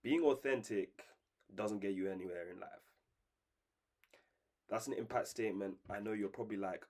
Being authentic doesn't get you anywhere in life. That's an impact statement. I know you're probably like,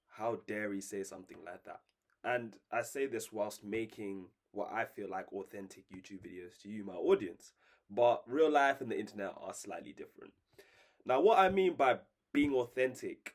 how dare he say something like that? And I say this whilst making what I feel like authentic YouTube videos to you, my audience. But real life and the internet are slightly different. Now, what I mean by being authentic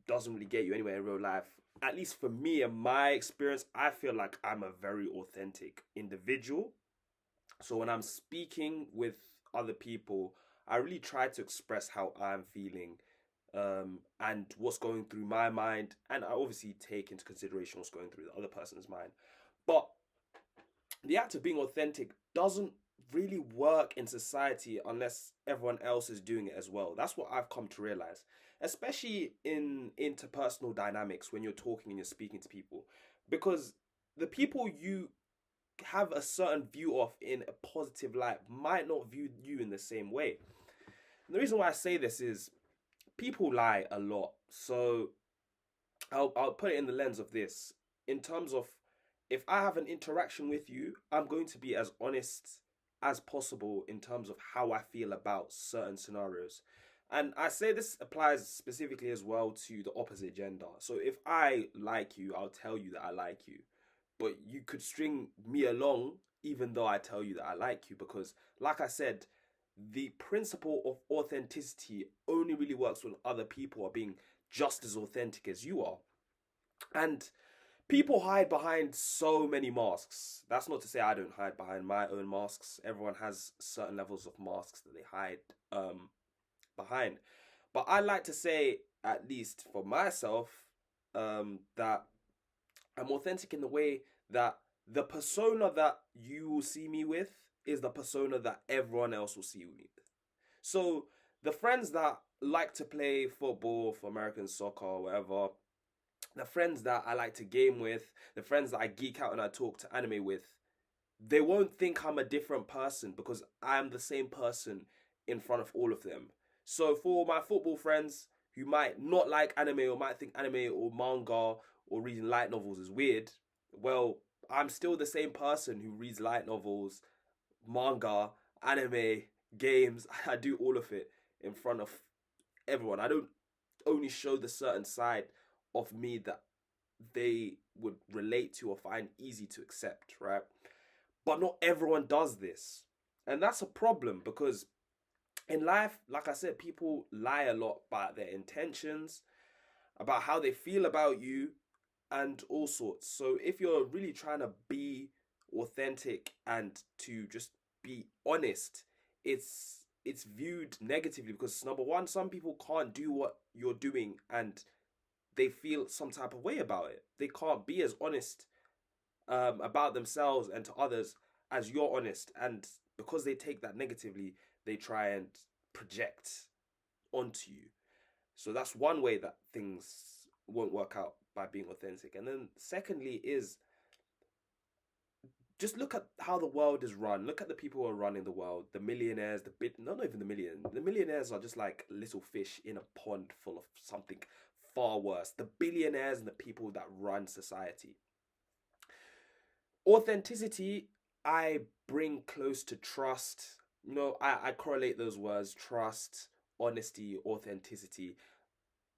doesn't really get you anywhere in real life. At least for me and my experience, I feel like I'm a very authentic individual. So when I'm speaking with other people, I really try to express how I'm feeling and what's going through my mind. And I obviously take into consideration what's going through the other person's mind. But the act of being authentic doesn't really work in society unless everyone else is doing it as well. That's what I've come to realize, especially in interpersonal dynamics when you're talking and you're speaking to people, because the people you have a certain view of in a positive light might not view you in the same way. And the reason why I say this is people lie a lot. So I'll put it in the lens of this. In terms of if I have an interaction with you, I'm going to be as honest as possible in terms of how I feel about certain scenarios. And I say this applies specifically as well to the opposite gender. So if I like you, I'll tell you that I like you. But you could string me along even though I tell you that I like you because, like I said, the principle of authenticity only really works when other people are being just as authentic as you are. And people hide behind so many masks. That's not to say I don't hide behind my own masks. Everyone has certain levels of masks that they hide behind. But I like to say, at least for myself, that I'm authentic in the way that the persona that you will see me with is the persona that everyone else will see me with. So the friends that like to play football for American soccer or whatever, the friends that I like to game with, the friends that I geek out and I talk to anime with, they won't think I'm a different person because I'm the same person in front of all of them. So for my football friends who might not like anime or might think anime or manga or reading light novels is weird, well, I'm still the same person who reads light novels, manga, anime, games. I do all of it in front of everyone. I don't only show the certain side of me that they would relate to or find easy to accept, right? But not everyone does this. And that's a problem because in life, like I said, people lie a lot about their intentions, about how they feel about you, and all sorts. So if you're really trying to be authentic and to just be honest, it's viewed negatively because number one, some people can't do what you're doing and they feel some type of way about it. They can't be as honest about themselves and to others as you're honest, and because they take that negatively, they try and project onto you. So that's one way that things won't work out by being authentic. And then secondly is just look at how the world is run. Look at the people who are running the world. The millionaires, the bit not even the million. The millionaires are just like little fish in a pond full of something far worse. The billionaires and the people that run society. Authenticity, I bring close to trust. I correlate those words: trust, honesty, authenticity.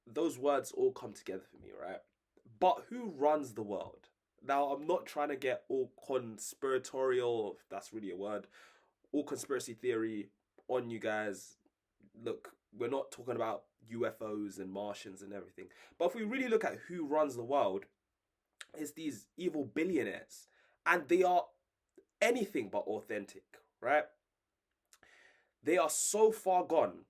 Those words all come together for me, right? But who runs the world? Now, I'm not trying to get all conspiratorial, if that's really a word, all conspiracy theory on you guys. Look, we're not talking about UFOs and Martians and everything. But if we really look at who runs the world, it's these evil billionaires. And they are anything but authentic, right? They are so far gone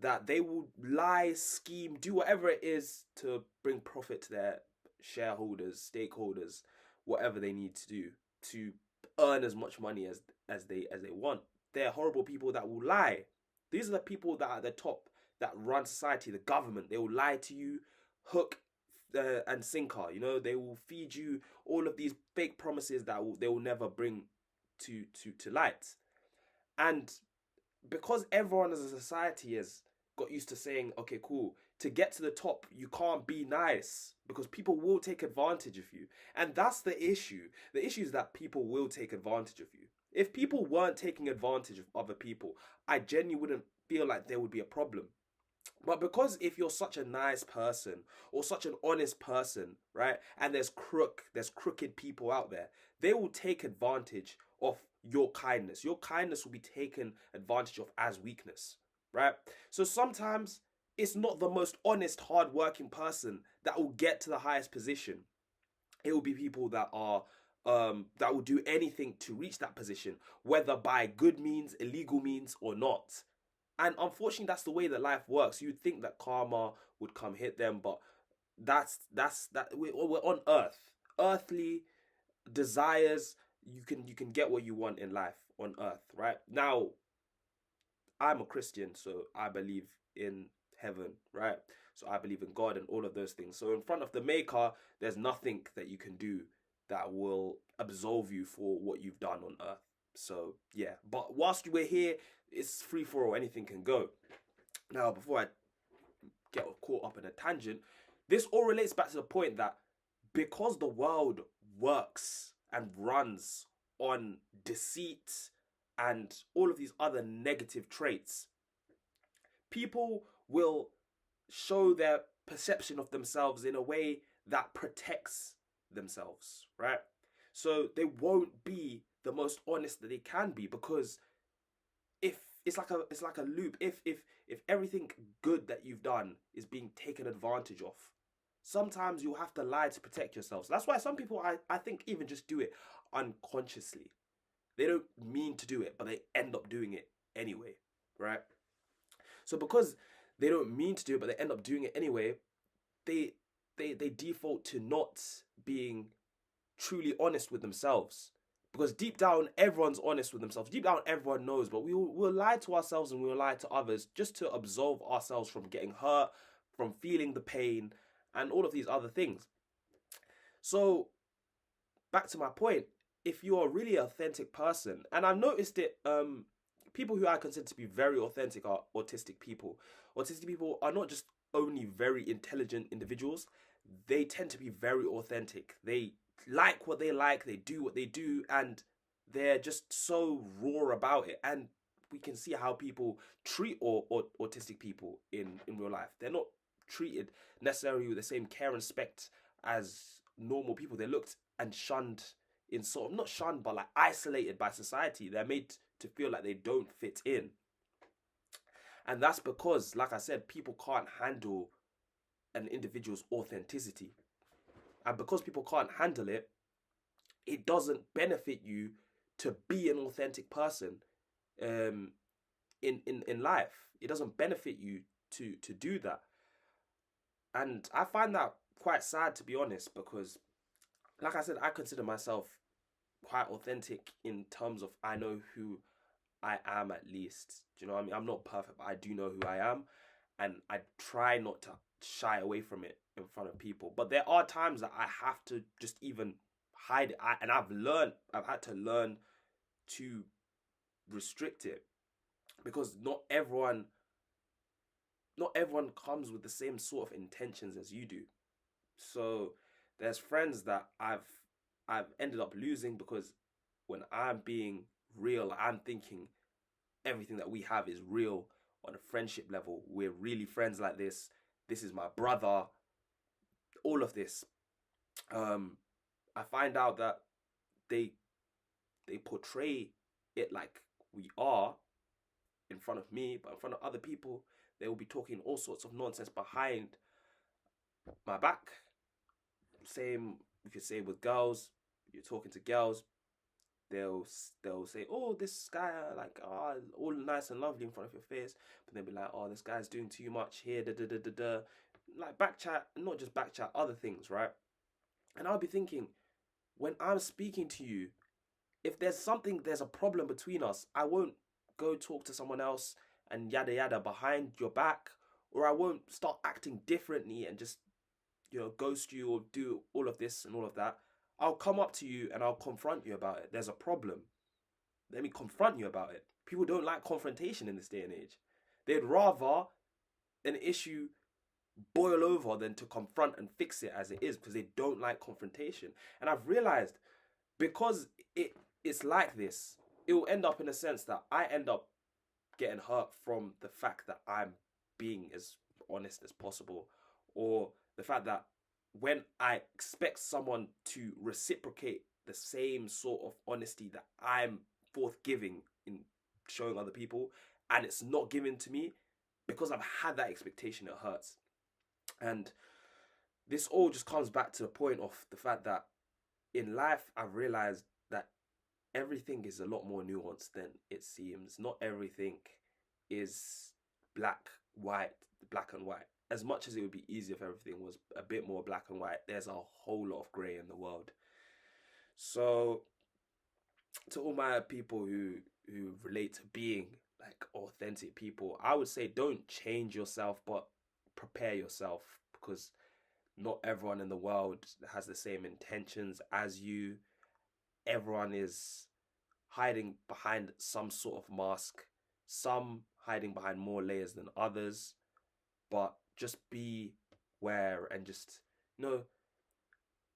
that they will lie, scheme, do whatever it is to bring profit to their shareholders, stakeholders, whatever they need to do to earn as much money as they want. They're horrible people that will lie. These are the people that are at the top that run society, the government. They will lie to you, hook and sinker. They will feed you all of these fake promises that they will never bring to light. And because everyone as a society has got used to saying, okay, cool, to get to the top, you can't be nice because people will take advantage of you. And that's the issue. The issue is that people will take advantage of you. If people weren't taking advantage of other people, I genuinely wouldn't feel like there would be a problem. But because if you're such a nice person or such an honest person, right, and there's crooked people out there, they will take advantage of your kindness. Your kindness will be taken advantage of as weakness, right? So sometimes it's not the most honest, hardworking person that will get to the highest position. It will be people that are that will do anything to reach that position, whether by good means, illegal means, or not. And unfortunately, that's the way that life works. You'd think that karma would come hit them, but we're on earth. Earthly desires, you can get what you want in life on earth, right? Now, I'm a Christian, so I believe in heaven, right? So I believe in God and all of those things. So in front of the Maker, there's nothing that you can do that will absolve you for what you've done on earth. So yeah, but whilst we're here, it's free for all. Anything can go. Now, before I get caught up in a tangent, this all relates back to the point that because the world works and runs on deceit and all of these other negative traits, people will show their perception of themselves in a way that protects themselves, right? So they won't be the most honest that they can be, because if it's like a loop. If everything good that you've done is being taken advantage of, sometimes you'll have to lie to protect yourself. So that's why some people, I think, even just do it unconsciously. They don't mean to do it, but they end up doing it anyway, right? So because they don't mean to do it, but they end up doing it anyway, they they default to not being truly honest with themselves. Because deep down, everyone's honest with themselves. Deep down, everyone knows, but we'll lie to ourselves and we'll lie to others just to absolve ourselves from getting hurt, from feeling the pain, and all of these other things. So, back to my point, if you're a really authentic person, and I've noticed it, people who I consider to be very authentic are autistic people. Autistic people are not just only very intelligent individuals, they tend to be very authentic. They like, they do what they do, and they're just so raw about it. And we can see how people treat autistic people in real life. They're not treated necessarily with the same care and respect as normal people. They're looked and shunned in sort of, not shunned, but like isolated by society. They're made to feel like they don't fit in. And that's because, like I said, people can't handle an individual's authenticity. And because people can't handle it, it doesn't benefit you to be an authentic person in life. It doesn't benefit you to do that. And I find that quite sad, to be honest, because like I said, I consider myself quite authentic in terms of I know who I am, at least. Do you know what I mean? I'm not perfect, but I do know who I am, and I try not to shy away from it in front of people. But there are times that I have to just even hide it, and I've had to learn to restrict it, because not everyone comes with the same sort of intentions as you do. So there's friends that I've ended up losing because when I'm being real, I'm thinking everything that we have is real on a friendship level. We're really friends like this. This is my brother. All of this. I find out that they portray it like we are in front of me, but in front of other people, they will be talking all sorts of nonsense behind my back. Same, you could say with girls. You're talking to girls, they'll say, "Oh, this guy, like, oh, all nice and lovely in front of your face," but they'll be like, "Oh, this guy's doing too much here, da da da da da," like back chat, not just back chat, other things, right? And I'll be thinking, when I'm speaking to you, if there's a problem between us, I won't go talk to someone else and yada yada behind your back, or I won't start acting differently and just ghost you or do all of this and all of that. I'll come up to you and I'll confront you about it. There's a problem. Let me confront you about it. People don't like confrontation in this day and age. They'd rather an issue boil over than to confront and fix it as it is, because they don't like confrontation. And I've realized, because it's like this, it will end up in a sense that I end up getting hurt from the fact that I'm being as honest as possible, or the fact that when I expect someone to reciprocate the same sort of honesty that I'm forth giving in showing other people, and it's not given to me, because I've had that expectation, it hurts. And this all just comes back to the point of the fact that in life I've realized that everything is a lot more nuanced than it seems. Not everything is white, black and white. As much as it would be easier if everything was a bit more black and white, there's a whole lot of grey in the world. So to all my people who relate to being like authentic people, I would say don't change yourself, but prepare yourself, because not everyone in the world has the same intentions as you. Everyone is hiding behind some sort of mask, some hiding behind more layers than others. But just be aware and just,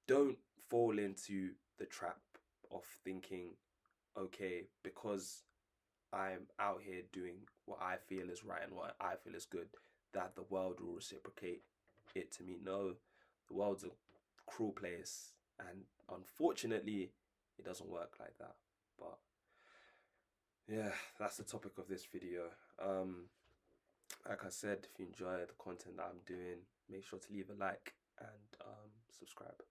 don't fall into the trap of thinking, okay, because I'm out here doing what I feel is right and what I feel is good, that the world will reciprocate it to me. No, the world's a cruel place, and unfortunately, it doesn't work like that. But yeah, that's the topic of this video. Like I said, if you enjoy the content that I'm doing, make sure to leave a like and subscribe.